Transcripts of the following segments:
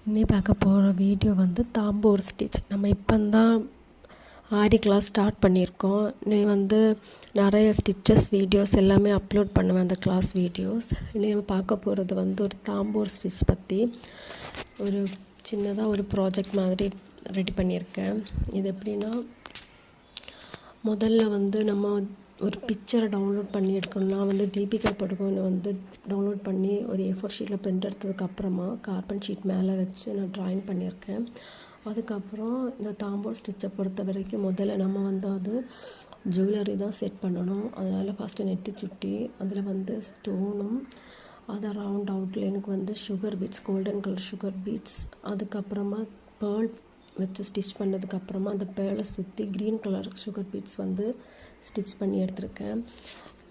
இன்னைக்கு பார்க்க போகிற வீடியோ வந்து தாம்பூர் ஸ்டிச். நம்ம இப்போந்தான் ஆரி கிளாஸ் ஸ்டார்ட் பண்ணியிருக்கோம். நீ வந்து நிறைய ஸ்டிச்சஸ் வீடியோஸ் எல்லாமே அப்லோட் பண்ணுவேன் அந்த கிளாஸ் வீடியோஸ். இனி நம்ம பார்க்க போகிறது வந்து ஒரு தாம்பூர் ஸ்டிச் பற்றி ஒரு சின்னதாக ஒரு ப்ராஜெக்ட் மாதிரி ரெடி பண்ணியிருக்கேன். இது எப்படின்னா, முதல்ல வந்து நம்ம ஒரு பிக்சரை டவுன்லோட் பண்ணி எடுக்கணும். நான் வந்து தீபிகா படுகோன்னு வந்து டவுன்லோட் பண்ணி ஒரு A4 ஷீட்டில் பிரிண்ட் எடுத்ததுக்கப்புறமா கார்பன் ஷீட் மேலே வச்சு நான் ட்ராயிங் பண்ணியிருக்கேன். அதுக்கப்புறம் இந்த தாம்பூர் ஸ்டிச்சை பொறுத்த வரைக்கும் முதல்ல நம்ம வந்து அது ஜுவல்லரி தான் செட் பண்ணணும். அதனால் ஃபஸ்ட்டு நெட்டி சுட்டி அதில் வந்து ஸ்டோனும் அதை ரவுண்ட் அவுட்லைனுக்கு வந்து sugar beads, golden colour sugar beads, அதுக்கப்புறமா பேர்ல் வச்சு ஸ்டிச் பண்ணதுக்கப்புறமா அந்த பேர்லை சுற்றி க்ரீன் கலர் சுகர் பீட்ஸ் வந்து ஸ்டிச் பண்ணி எடுத்திருக்கேன்.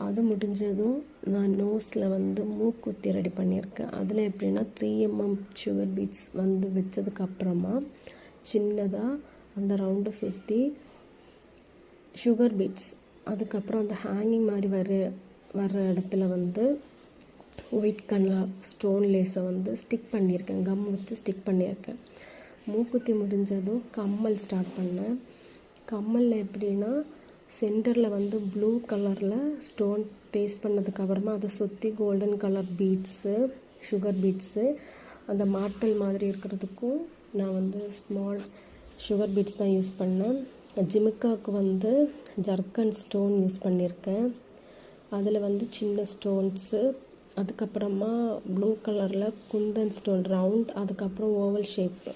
அது முடிஞ்சதும் நான் நோஸில் வந்து மூக்குத்தி ரெடி பண்ணியிருக்கேன். அதில் எப்படின்னா 3mm சுகர் பீட்ஸ் வந்து வச்சதுக்கப்புறமா சின்னதாக அந்த ரவுண்டை சுற்றி சுகர் பீட்ஸ், அதுக்கப்புறம் அந்த ஹேங்கிங் மாதிரி வர்ற இடத்துல வந்து ஒயிட் கலர் ஸ்டோன் லேஸை வந்து ஸ்டிக் பண்ணியிருக்கேன், கம் வச்சு ஸ்டிக் பண்ணியிருக்கேன். மூக்குத்தி முடிஞ்சதும் கம்மல் ஸ்டார்ட் பண்ணேன். கம்மலில் எப்படின்னா சென்டரில் வந்து ப்ளூ கலரில் ஸ்டோன் பேஸ்ட் பண்ணதுக்கப்புறமா அதை சுற்றி golden colour beads, sugar beads, அந்த மாட்டல் மாதிரி இருக்கிறதுக்கும் நான் வந்து ஸ்மால் சுகர் பீட்ஸ் தான் யூஸ் பண்ணேன். ஜிமிக்காவுக்கு வந்து ஜர்க்கன் ஸ்டோன் யூஸ் பண்ணியிருக்கேன். அதில் வந்து சின்ன ஸ்டோன்ஸு, அதுக்கப்புறமா ப்ளூ கலரில் குந்தன் ஸ்டோன் ரவுண்ட், அதுக்கப்புறம் ஓவல் ஷேப்பு.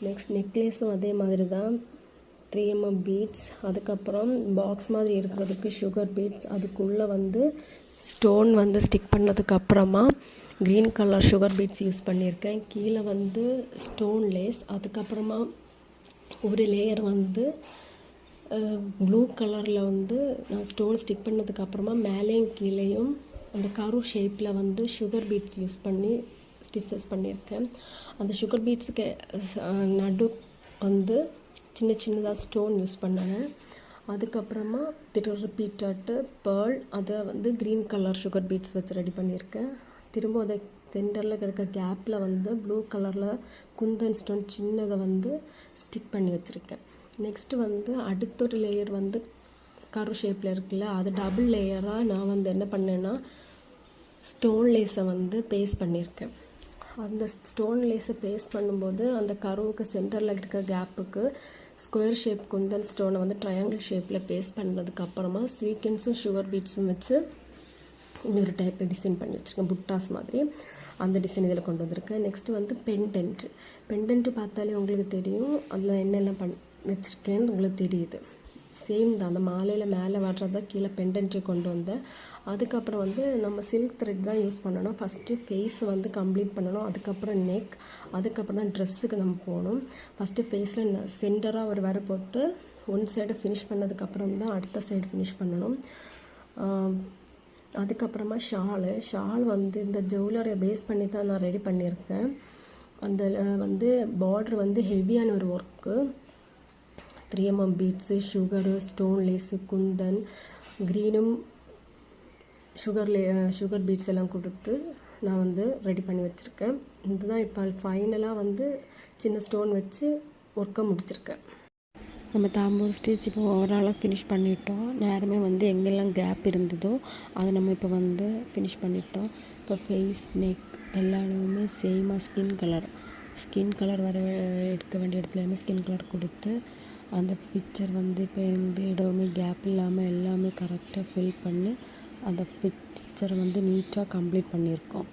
நெக்ஸ்ட் நெக்லேஸும் அதே மாதிரி தான் 3mm பீட்ஸ், அதுக்கப்புறம் பாக்ஸ் மாதிரி இருக்கிறதுக்கு சுகர் பீட்ஸ், அதுக்குள்ளே வந்து ஸ்டோன் வந்து ஸ்டிக் பண்ணதுக்கப்புறமா green colour sugar beads use பண்ணியிருக்கேன். கீழே வந்து ஸ்டோன் லேஸ், அதுக்கப்புறமா ஒரு லேயர் வந்து ப்ளூ கலரில் வந்து நான் ஸ்டோன் ஸ்டிக் பண்ணதுக்கப்புறமா மேலேயும் கீழேயும் அந்த கரு ஷேப்பில் வந்து சுகர் பீட்ஸ் யூஸ் பண்ணி ஸ்டிச்சஸ் பண்ணியிருக்கேன். அந்த சுகர் பீட்ஸுக்கு நடு வந்து சின்ன சின்னதாக ஸ்டோன் யூஸ் பண்ணேன். அதுக்கப்புறமா ரிப்பீட்டட்டு பேர்ல், அதை வந்து க்ரீன் கலர் சுகர் பீட்ஸ் வச்சு ரெடி பண்ணியிருக்கேன். திரும்ப அதை சென்டரில் இருக்க கேப்பில் வந்து ப்ளூ கலரில் குந்தன் ஸ்டோன் சின்னதை வந்து ஸ்டிக் பண்ணி வச்சுருக்கேன். நெக்ஸ்ட்டு வந்து அடுத்த ஒரு லேயர் வந்து கரு ஷேப்பில் இருக்குல்ல, அது டபுள் லேயராக நான் வந்து என்ன பண்ணேன்னா ஸ்டோன் லேஸை வந்து பேஸ்ட் பண்ணியிருக்கேன். அந்த ஸ்டோன் லேஸை பேஸ்ட் பண்ணும்போது அந்த கருவுக்கு சென்டரில் இருக்க கேப்புக்கு ஸ்கொயர் ஷேப் குந்தன் ஸ்டோனை வந்து ட்ரையாங்கிள் ஷேப்பில் பேஸ்ட் பண்ணுறதுக்கப்புறமா ஸ்வீக்கன்ஸும் சுகர் பீட்ஸும் வச்சு இன்னொரு டைப்பில் டிசைன் பண்ணி வச்சுருக்கேன், புட்டாஸ் மாதிரி. அந்த டிசைன் இதில் கொண்டு வந்திருக்கேன். நெக்ஸ்ட்டு வந்து பெண்டன்ட்டு பார்த்தாலே உங்களுக்கு தெரியும் அதில் என்னெல்லாம் வச்சுருக்கேன்னு உங்களுக்கு தெரியுது. சேம் தான், அந்த மாலையில் மேலே வர்றதா கீழே பெண்டன்ட்டு கொண்டு வந்தேன். அதுக்கப்புறம் வந்து நம்ம சில்க் த்ரெட் தான் யூஸ் பண்ணணும். ஃபஸ்ட்டு ஃபேஸை வந்து கம்ப்ளீட் பண்ணணும், அதுக்கப்புறம் நெக், அதுக்கப்புறம் தான் ட்ரெஸ்ஸுக்கு நம்ம போகணும். ஃபஸ்ட்டு ஃபேஸில் சென்டராக ஒரு வரை போட்டு ஒன் சைடு ஃபினிஷ் பண்ணதுக்கப்புறம் தான் அடுத்த சைடு ஃபினிஷ் பண்ணணும். அதுக்கப்புறமா ஷால் வந்து இந்த ஜுவல்லரியை பேஸ் பண்ணி தான் நான் ரெடி பண்ணியிருக்கேன். அதில் வந்து பார்ட்ரு வந்து ஹெவியான ஒரு work, 3mm beads, sugar, stone lace, kundan, க்ரீனும் சுகர் பீட்ஸ் எல்லாம் கொடுத்து நான் வந்து ரெடி பண்ணி வச்சுருக்கேன். இதுதான் இப்போ ஃபைனலாக வந்து சின்ன ஸ்டோன் வச்சு ஒர்க்கை முடிச்சிருக்கேன். நம்ம தாம்பூர் ஸ்டிச் இப்போ ஓவராலாக ஃபினிஷ் பண்ணிட்டோம். நேரமே வந்து எங்கெல்லாம் கேப் இருந்ததோ அதை நம்ம இப்போ வந்து ஃபினிஷ் பண்ணிட்டோம். இப்போ ஃபேஸ், நெக் எல்லா இடமுமே சேமாக ஸ்கின் கலர் வர எடுக்க வேண்டிய இடத்துலையுமே ஸ்கின் கலர் கொடுத்து அந்த பிக்சர் வந்து இப்போ எந்த இடமுமே கேப் இல்லாமல் எல்லாமே கரெக்டாக ஃபில் பண்ணி அந்த பிக்சரை வந்து நீட்டாக கம்ப்ளீட் பண்ணியிருக்கோம்.